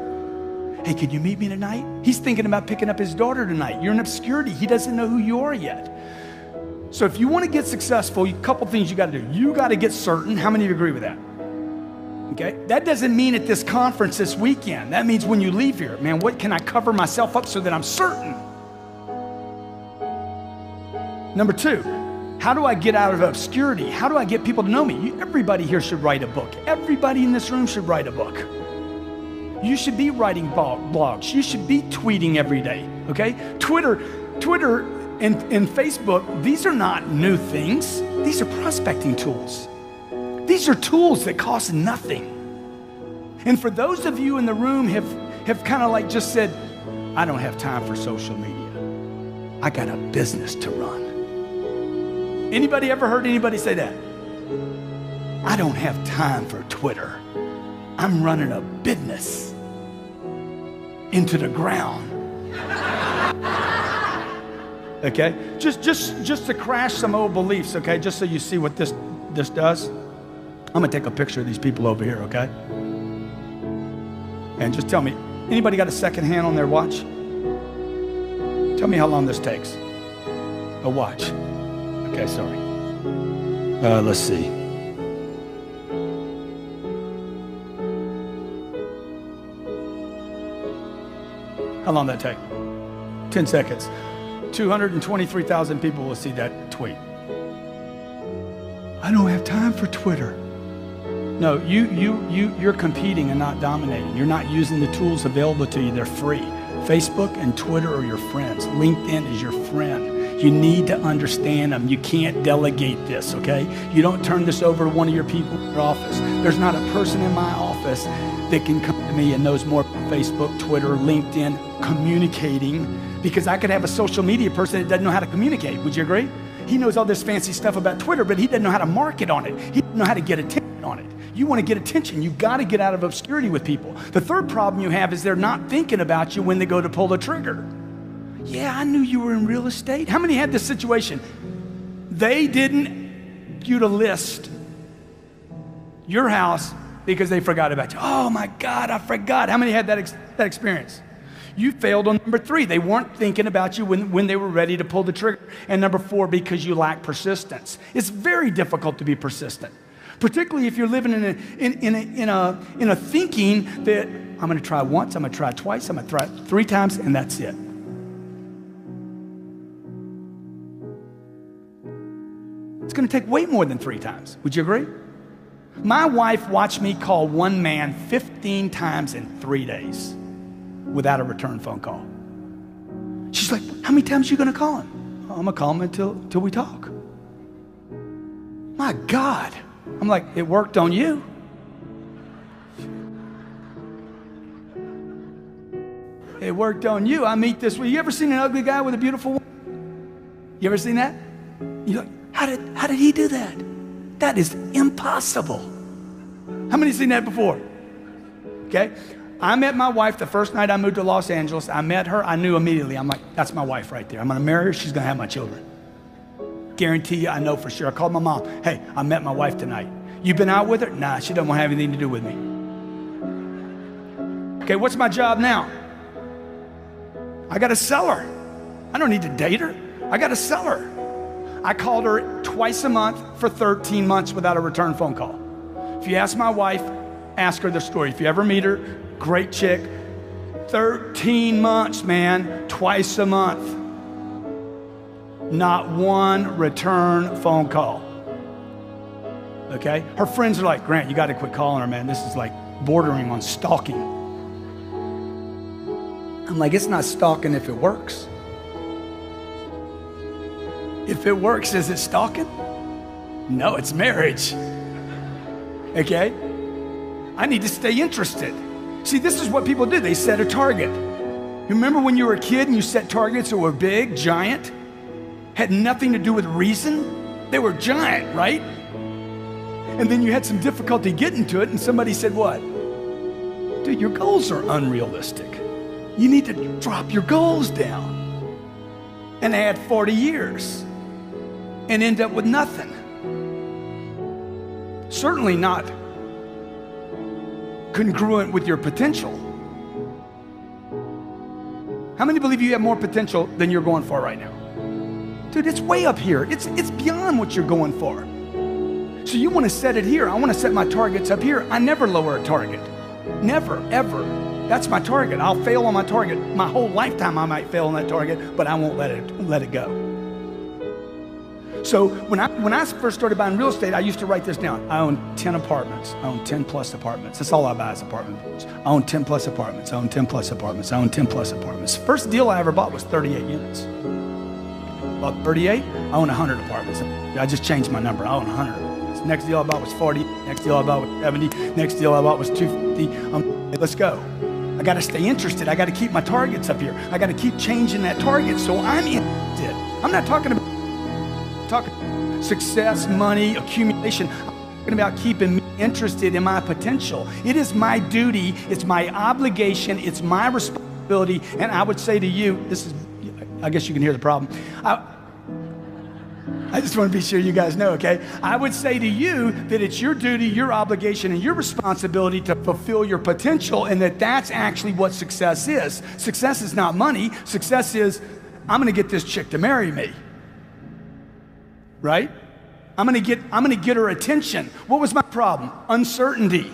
A: Hey, can you meet me tonight? He's thinking about picking up his daughter tonight. You're in obscurity. He doesn't know who you are yet. So if you want to get successful, a couple things you got to do. You got to get certain. How many of you agree with that? Okay? That doesn't mean at this conference this weekend. That means when you leave here, man, what can I cover myself up so that I'm certain? Number 2, how do I get out of obscurity? How do I get people to know me? Everybody here should write a book. Everybody in this room should write a book. You should be writing blogs. You should be tweeting every day, okay? Twitter and Facebook, these are not new things. These are prospecting tools. These are tools that cost nothing. And for those of you in the room have kind of like just said, I don't have time for social media. I got a business to run. Anybody ever heard anybody say that? I don't have time for Twitter. I'm running a business into the ground. Okay? Just to crash some old beliefs, okay? Just so you see what this does. I'm gonna take a picture of these people over here, okay? And just tell me, anybody got a second hand on their watch? Tell me how long this takes. A watch. Okay, sorry. Let's see. How long did that take? 10 seconds. 223,000 people will see that tweet. I don't have time for Twitter. No, you're competing and not dominating. You're not using the tools available to you. They're free. Facebook and Twitter are your friends. LinkedIn is your friend. You need to understand them. You can't delegate this, okay? You don't turn this over to one of your people in your office. There's not a person in my office that can come to me and knows more about Facebook, Twitter, LinkedIn, communicating, because I could have a social media person that doesn't know how to communicate. Would you agree? He knows all this fancy stuff about Twitter, but he doesn't know how to market on it. He doesn't know how to get attention on it. You want to get attention, you've got to get out of obscurity with people. The third problem you have is they're not thinking about you when they go to pull the trigger. Yeah, I knew you were in real estate. How many had this situation? They didn't get you to list your house because they forgot about you. Oh my God, I forgot. How many had that experience? You failed on number 3. They weren't thinking about you when they were ready to pull the trigger. And number 4, because you lack persistence. It's very difficult to be persistent, particularly if you're living in a thinking that I'm going to try once, I'm going to try twice, I'm going to try 3 times, and that's it. It's going to take way more than 3 times. Would you agree? My wife watched me call one man 15 times in 3 days without a return phone call. She's like, how many times are you going to call him? Oh, I'm going to call him until we talk. My God. I'm like, it worked on you. It worked on you. I meet this. You ever seen an ugly guy with a beautiful woman? You ever seen that? You're like, how did he do that? That is impossible. How many seen that before? Okay. I met my wife the first night I moved to Los Angeles. I met her. I knew immediately. I'm like, that's my wife right there. I'm going to marry her. She's going to have my children. Guarantee you, I know for sure. I called my mom. Hey, I met my wife tonight. You been out with her? Nah, she doesn't want to have anything to do with me. Okay, what's my job now? I got to sell her. I don't need to date her. I got to sell her. I called her twice a month for 13 months without a return phone call. If you ask my wife, ask her the story. If you ever meet her, great chick. 13 months, man, twice a month. Not one return phone call. Okay? Her friends are like, Grant, you got to quit calling her, man. This is like bordering on stalking. I'm like, it's not stalking if it works. If it works, is it stalking? No, it's marriage. Okay? I need to stay interested. See, this is what people do. They set a target. You remember when you were a kid and you set targets that were big, giant, had nothing to do with reason? They were giant, right? And then you had some difficulty getting to it, and somebody said, what? Dude, your goals are unrealistic. You need to drop your goals down. And add 40 years and end up with nothing. Certainly not congruent with your potential. How many believe you have more potential than you're going for right now? Dude, it's way up here. It's beyond what you're going for. So you want to set it here. I want to set my targets up here. I never lower a target. Never, ever. That's my target. I'll fail on my target. My whole lifetime I might fail on that target, but I won't let it go. So when I first started buying real estate, I used to write this down. I own 10 apartments. I own 10 plus apartments. That's all I buy is apartments. I own 10 plus apartments. I own 10 plus apartments. I own 10 plus apartments. First deal I ever bought was 38 units. Bought 38, I own 100 apartments. I just changed my number. I own 100. Next deal I bought was 40. Next deal I bought was 70. Next deal I bought was 250. Let's go. I got to stay interested. I got to keep my targets up here. I got to keep changing that target so I'm interested. I'm not talking about success, money, accumulation. I'm talking about keeping me interested in my potential. It is my duty. It's my obligation. It's my responsibility. And I would say to you, this is, I guess you can hear the problem. I just want to be sure you guys know, okay? I would say to you that it's your duty, your obligation, and your responsibility to fulfill your potential, and that's actually what success is. Success is not money. Success is, I'm going to get this chick to marry me. Right? I'm going to get her attention. What was my problem? Uncertainty.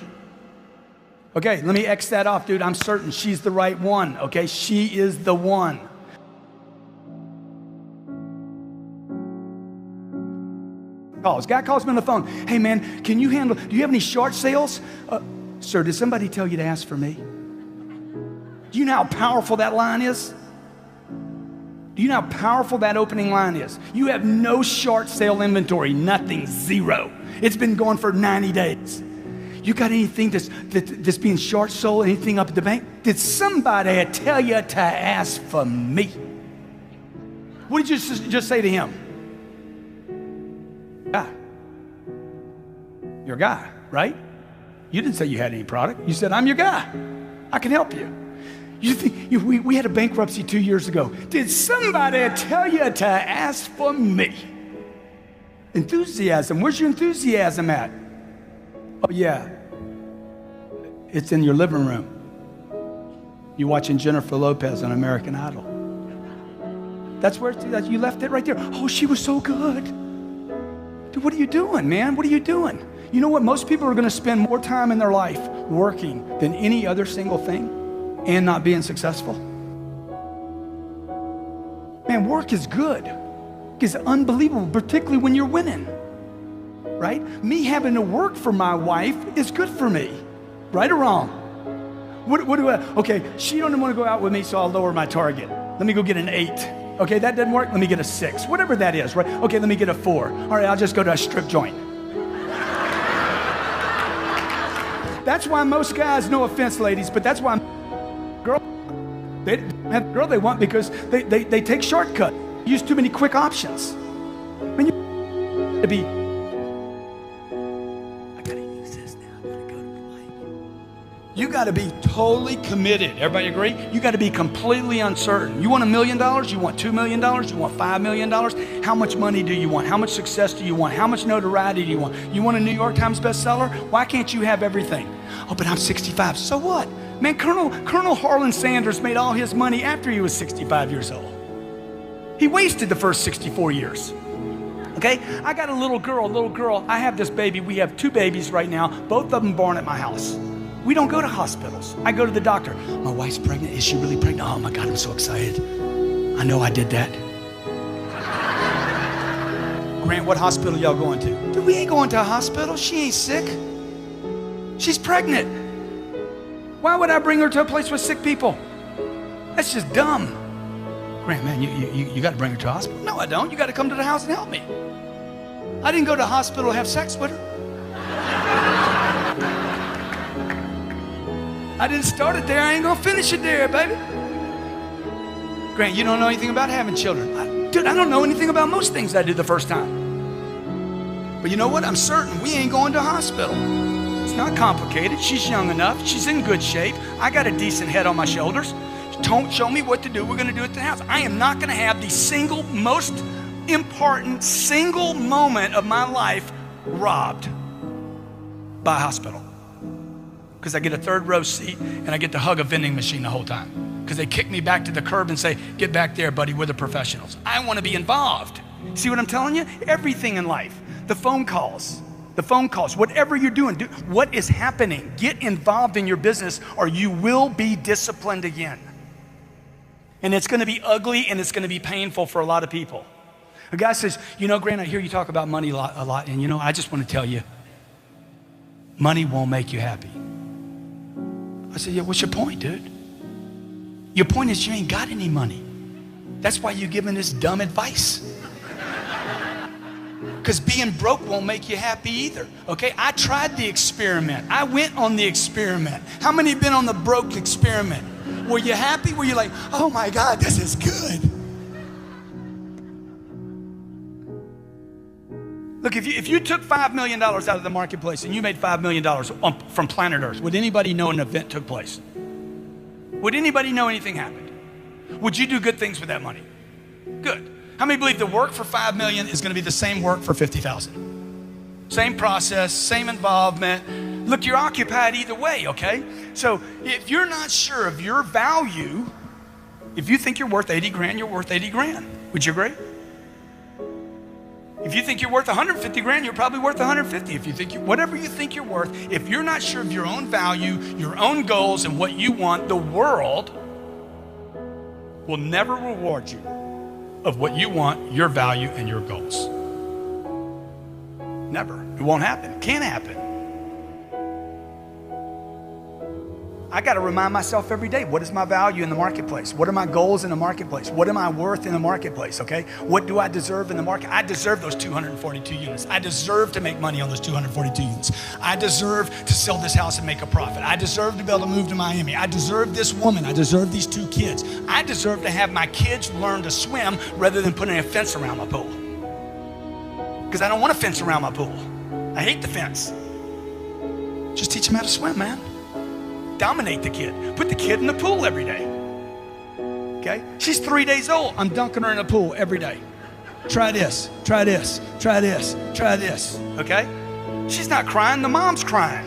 A: Okay, let me X that off, dude. I'm certain she's the right one, okay? She is the one. Calls. Guy calls me on the phone. Hey, man, do you have any short sales? Sir, did somebody tell you to ask for me? Do you know how powerful that line is? Do you know how powerful that opening line is? You have no short sale inventory, nothing, zero. It's been going for 90 days. You got anything that's being short sold, anything up at the bank? Did somebody tell you to ask for me? What did you just say to him? Guy. You're a guy, right? You didn't say you had any product. You said, I'm your guy. I can help you. You think we had a bankruptcy 2 years ago. Did somebody tell you to ask for me? Enthusiasm. Where's your enthusiasm at? Oh, yeah. It's in your living room. You're watching Jennifer Lopez on American Idol. That's where you left it right there. Oh, she was so good. Dude, what are you doing, man? What are you doing? You know what? Most people are going to spend more time in their life working than any other single thing and not being successful. Man, work is good. It's unbelievable, particularly when you're winning. Right? Me having to work for my wife is good for me. Right or wrong? Okay, she don't want to go out with me, so I'll lower my target. Let me go get an 8. Okay, that doesn't work. Let me get a 6. Whatever that is, right? Okay, let me get a 4. All right, I'll just go to a strip joint. That's why most guys, no offense, ladies, but that's why they have the girl they want because they take shortcuts, use too many quick options. When you to be, I gotta use this now. I gotta go to the mic. You gotta be totally committed. Everybody agree? You gotta be completely uncertain. You want $1 million? You want $2 million? You want $5 million? How much money do you want? How much success do you want? How much notoriety do you want? You want a New York Times bestseller? Why can't you have everything? Oh, but I'm 65. So what? Man, Colonel Harlan Sanders made all his money after he was 65 years old. He wasted the first 64 years. Okay? I got a little girl. I have this baby. We have 2 babies right now, both of them born at my house. We don't go to hospitals. I go to the doctor. My wife's pregnant. Is she really pregnant? Oh my God, I'm so excited. I know I did that. Grant, what hospital y'all going to? Dude, we ain't going to a hospital. She ain't sick. She's pregnant. Why would I bring her to a place with sick people? That's just dumb. Grant, man, you got to bring her to a hospital. No, I don't. You got to come to the house and help me. I didn't go to the hospital to have sex with her. I didn't start it there. I ain't going to finish it there, baby. Grant, you don't know anything about having children. Dude, I don't know anything about most things I did the first time. But you know what? I'm certain we ain't going to a hospital. It's not complicated. She's young enough. She's in good shape. I got a decent head on my shoulders. Don't show me what to do. We're going to do it at the house. I am not going to have the single most important single moment of my life robbed by a hospital. Because I get a 3rd row seat and I get to hug a vending machine the whole time. Because they kick me back to the curb and say, get back there, buddy, we're the professionals. I want to be involved. See what I'm telling you? Everything in life. The phone calls, whatever you're doing, what is happening? Get involved in your business or you will be disciplined again. And it's going to be ugly and it's going to be painful for a lot of people. A guy says, you know, Grant, I hear you talk about money a lot, and you know, I just want to tell you, money won't make you happy. I said, yeah, what's your point, dude? Your point is you ain't got any money. That's why you're giving this dumb advice. Because being broke won't make you happy either, okay? I tried the experiment. I went on the experiment. How many have been on the broke experiment? Were you happy? Were you like, oh my God, this is good? Look, if you took $5 million out of the marketplace and you made $5 million from planet Earth, would anybody know an event took place? Would anybody know anything happened? Would you do good things with that money? Good. How many believe the work for 5 million is going to be the same work for 50,000? Same process, same involvement. Look, you're occupied either way, okay? So if you're not sure of your value, if you think you're worth 80 grand, you're worth 80 grand. Would you agree? If you think you're worth 150 grand, you're probably worth 150. If you think whatever you think you're worth, if you're not sure of your own value, your own goals, and what you want, the world will never reward you of what you want, your value, and your goals. Never. It won't happen. It can't happen. I got to remind myself every day, what is my value in the marketplace? What are my goals in the marketplace? What am I worth in the marketplace, okay? What do I deserve in the market? I deserve those 242 units. I deserve to make money on those 242 units. I deserve to sell this house and make a profit. I deserve to be able to move to Miami. I deserve this woman. I deserve these 2 kids. I deserve to have my kids learn to swim rather than putting a fence around my pool. Because I don't want a fence around my pool. I hate the fence. Just teach them how to swim, man. Dominate the kid. Put the kid in the pool every day. Okay? She's 3 days old. I'm dunking her in the pool every day. Try this, try this, try this, try this. Okay? She's not crying, the mom's crying.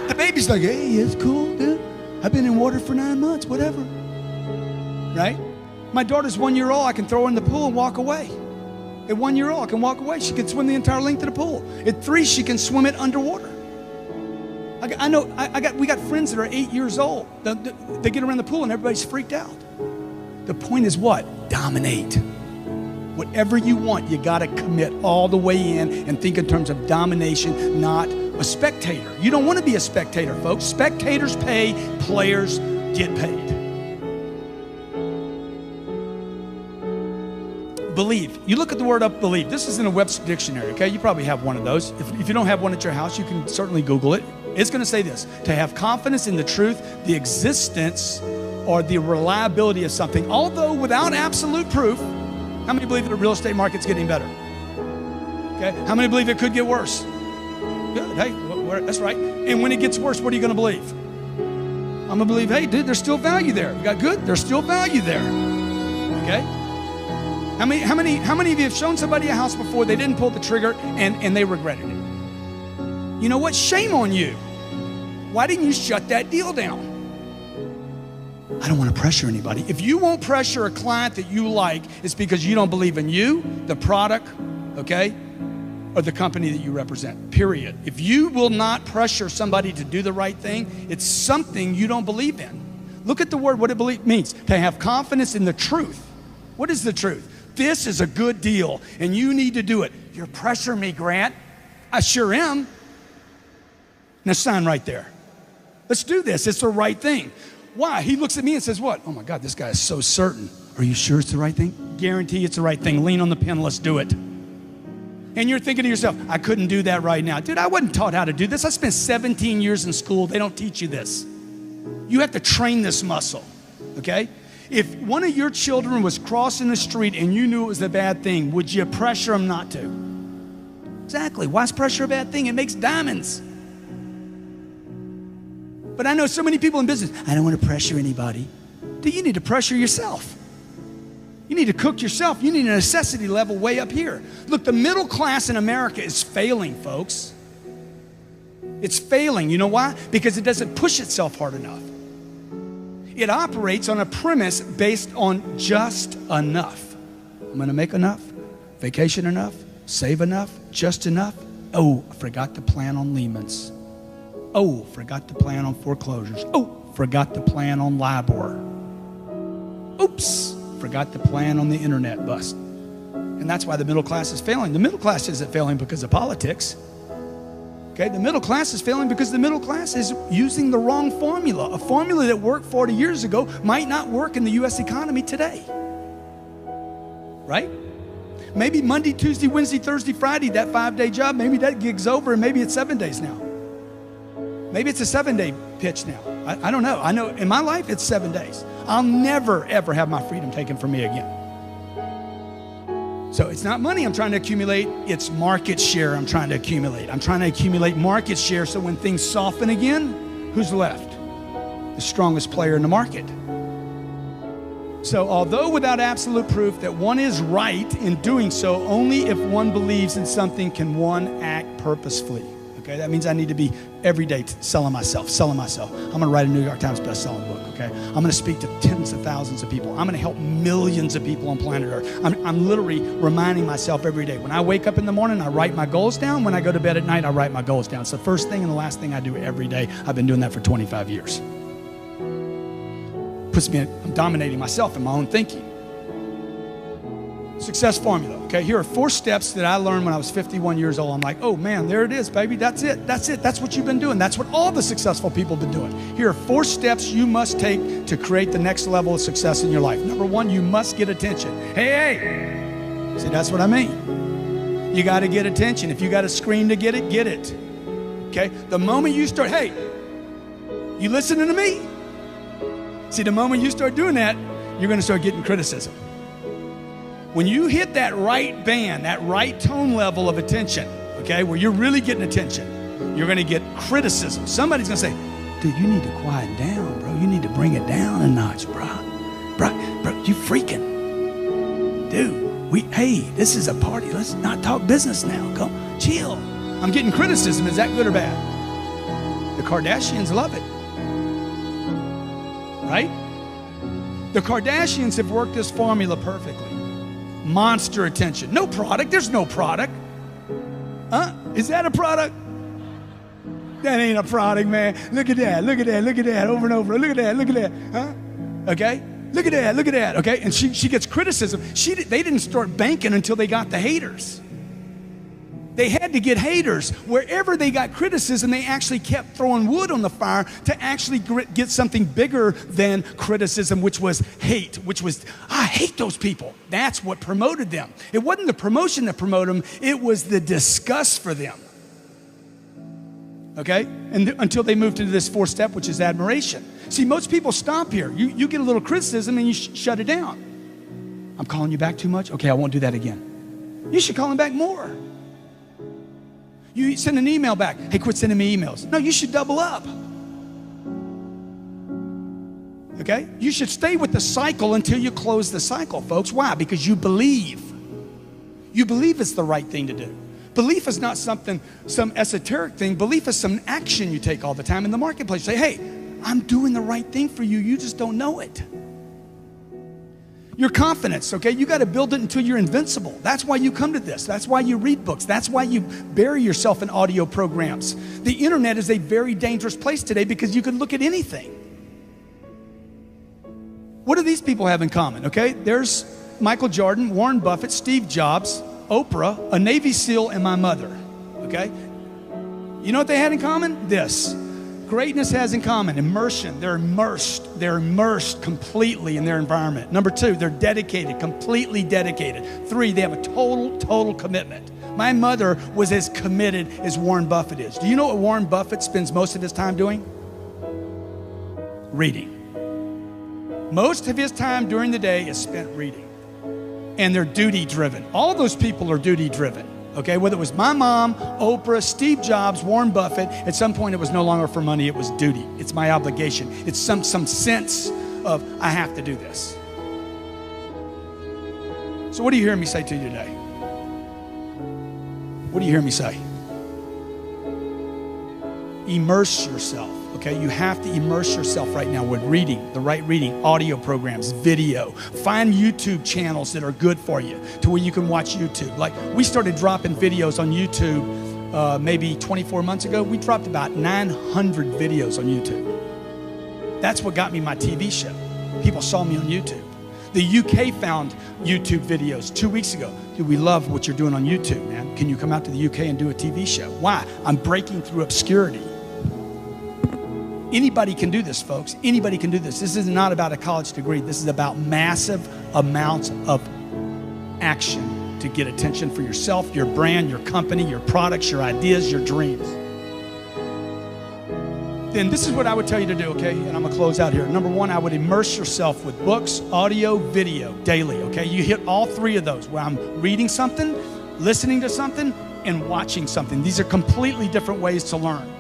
A: The baby's like, hey, it's cool, dude. I've been in water for 9 months, whatever. Right? My daughter's 1 year old. I can throw her in the pool and walk away. At 1 year old, I can walk away. She can swim the entire length of the pool. At 3, she can swim it underwater. We got friends that are 8 years old. They get around the pool and everybody's freaked out. The point is what? Dominate. Whatever you want, you got to commit all the way in and think in terms of domination, not a spectator. You don't want to be a spectator, folks. Spectators pay, players get paid. Believe. You look at the word up, believe. This is in a Webster dictionary, okay? You probably have one of those. If you don't have one at your house, you can certainly Google it. It's going to say this: to have confidence in the truth, the existence, or the reliability of something, although without absolute proof. How many believe that the real estate market's getting better? Okay. How many believe it could get worse? Good. Hey, that's right. And when it gets worse, what are you going to believe? I'm going to believe, hey, dude, there's still value there. You got good? There's still value there. Okay. How many of you have shown somebody a house before, they didn't pull the trigger, and they regretted it? You know what? Shame on you. Why didn't you shut that deal down? I don't want to pressure anybody. If you won't pressure a client that you like, it's because you don't believe in you, the product, okay, or the company that you represent, period. If you will not pressure somebody to do the right thing, it's something you don't believe in. Look at the word, what it means. To have confidence in the truth. What is the truth? This is a good deal, and you need to do it. You're pressuring me, Grant. I sure am. Now sign right there. Let's do this. It's the right thing. Why? He looks at me and says, what? Oh my God, this guy is so certain. Are you sure it's the right thing? Guarantee it's the right thing. Lean on the pen, let's do it. And you're thinking to yourself, I couldn't do that right now. Dude, I wasn't taught how to do this. I spent 17 years in school. They don't teach you this. You have to train this muscle, okay? If one of your children was crossing the street and you knew it was a bad thing, would you pressure them not to? Exactly. Why is pressure a bad thing? It makes diamonds. But I know so many people in business, I don't want to pressure anybody. Dude, you need to pressure yourself. You need to cook yourself. You need a necessity level way up here. Look, the middle class in America is failing, folks. It's failing. You know why? Because it doesn't push itself hard enough. It operates on a premise based on just enough. I'm going to make enough, vacation enough, save enough, just enough. Oh, I forgot to plan on Lehman's. Oh, forgot to plan on foreclosures. Oh, forgot to plan on LIBOR. Oops, forgot to plan on the internet bust. And that's why the middle class is failing. The middle class isn't failing because of politics. Okay, the middle class is failing because the middle class is using the wrong formula. A formula that worked 40 years ago might not work in the U.S. economy today. Right? Maybe Monday, Tuesday, Wednesday, Thursday, Friday, that 5-day job, maybe that gig's over and maybe it's 7 days now. Maybe it's a 7-day pitch now. I don't know. I know in my life, it's 7 days. I'll never, ever have my freedom taken from me again. So it's not money I'm trying to accumulate. It's market share I'm trying to accumulate. I'm trying to accumulate market share so when things soften again, who's left? The strongest player in the market. So although without absolute proof that one is right in doing so, only if one believes in something can one act purposefully. Okay, that means I need to be every day selling myself. I'm going to write a New York Times best-selling book, okay? I'm going to speak to tens of thousands of people. I'm going to help millions of people on planet Earth. I'm literally reminding myself every day. When I wake up in the morning, I write my goals down. When I go to bed at night, I write my goals down. It's the first thing and the last thing I do every day. I've been doing that for 25 years. I'm dominating myself in my own thinking. Success formula, okay? Here are 4 steps that I learned when I was 51 years old. I'm like, oh man, there it is, baby. That's it. That's what you've been doing. That's what all the successful people have been doing. Here are 4 steps you must take to create the next level of success in your life. Number 1, you must get attention. Hey. See, that's what I mean. You got to get attention. If you got to scream to get it, get it. Okay? The moment you start, hey, you listening to me? See, the moment you start doing that, you're going to start getting criticism. When you hit that right band, that right tone level of attention, okay, where you're really getting attention, you're going to get criticism. Somebody's going to say, dude, you need to quiet down, bro. You need to bring it down a notch, bro. Bro, you freaking. Dude, hey, this is a party. Let's not talk business now. Come, chill. I'm getting criticism. Is that good or bad? The Kardashians love it. Right? The Kardashians have worked this formula perfectly. Monster attention. No product. There's no product. Is that a product? That ain't a product, man. Look at that. Look at that. Look at that. Over and over. Look at that. Look at that. Huh? Okay? Look at that. Look at that. Okay? And she gets criticism. They didn't start banking until they got the haters. They had to get haters. Wherever they got criticism, they actually kept throwing wood on the fire to actually get something bigger than criticism, which was hate, which was, I hate those people. That's what promoted them. It wasn't the promotion that promoted them. It was the disgust for them. Okay? And until they moved into this 4th step, which is admiration. See, most people stop here. You get a little criticism and you shut it down. I'm calling you back too much? Okay, I won't do that again. You should call him back more. You send an email back. Hey, quit sending me emails. No, you should double up. Okay? You should stay with the cycle until you close the cycle, folks. Why? Because you believe. You believe it's the right thing to do. Belief is not some esoteric thing. Belief is some action you take all the time in the marketplace. Say, hey, I'm doing the right thing for you. You just don't know it. Your confidence, okay? You got to build it until you're invincible. That's why you come to this. That's why you read books. That's why you bury yourself in audio programs. The internet is a very dangerous place today because you can look at anything. What do these people have in common, okay? There's Michael Jordan, Warren Buffett, Steve Jobs, Oprah, a Navy SEAL, and my mother, okay? You know what they had in common? This. Greatness has in common immersion. They're immersed completely in their environment. Number 2, they're dedicated, completely dedicated. 3, they have a total commitment. My mother was as committed as Warren Buffett is. Do you know what Warren Buffett spends most of his time doing? Reading. Most of his time during the day is spent reading. And they're duty driven. All those people are duty driven. Okay, whether it was my mom, Oprah, Steve Jobs, Warren Buffett, at some point it was no longer for money, it was duty. It's my obligation. It's some sense of, I have to do this. So what do you hear me say to you today? What do you hear me say? Immerse yourself, okay? You have to immerse yourself right now with reading, the right reading, audio programs, video. Find YouTube channels that are good for you to where you can watch YouTube. Like we started dropping videos on YouTube maybe 24 months ago. We dropped about 900 videos on YouTube. That's what got me my TV show. People saw me on YouTube. The UK found YouTube videos 2 weeks ago. Dude, we love what you're doing on YouTube, man. Can you come out to the UK and do a TV show? Why? I'm breaking through obscurity. Anybody can do this, folks. Anybody can do this. This is not about a college degree. This is about massive amounts of action to get attention for yourself, your brand, your company, your products, your ideas, your dreams. Then this is what I would tell you to do, okay? And I'm gonna close out here. Number 1, I would immerse yourself with books, audio, video, daily, okay? You hit all 3 of those where I'm reading something, listening to something, and watching something. These are completely different ways to learn.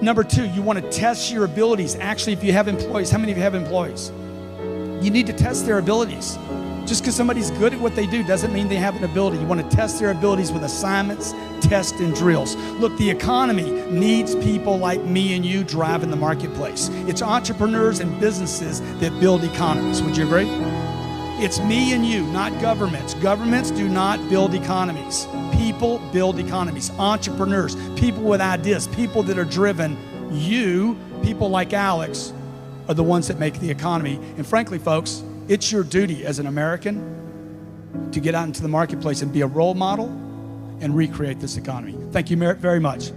A: Number 2, you want to test your abilities. Actually, if you have employees, how many of you have employees? You need to test their abilities. Just because somebody's good at what they do doesn't mean they have an ability. You want to test their abilities with assignments, tests, and drills. Look, the economy needs people like me and you driving the marketplace. It's entrepreneurs and businesses that build economies. Would you agree? It's me and you, not governments. Governments do not build economies. People build economies. Entrepreneurs, people with ideas, people that are driven. You, people like Alex, are the ones that make the economy. And frankly, folks, it's your duty as an American to get out into the marketplace and be a role model and recreate this economy. Thank you very much.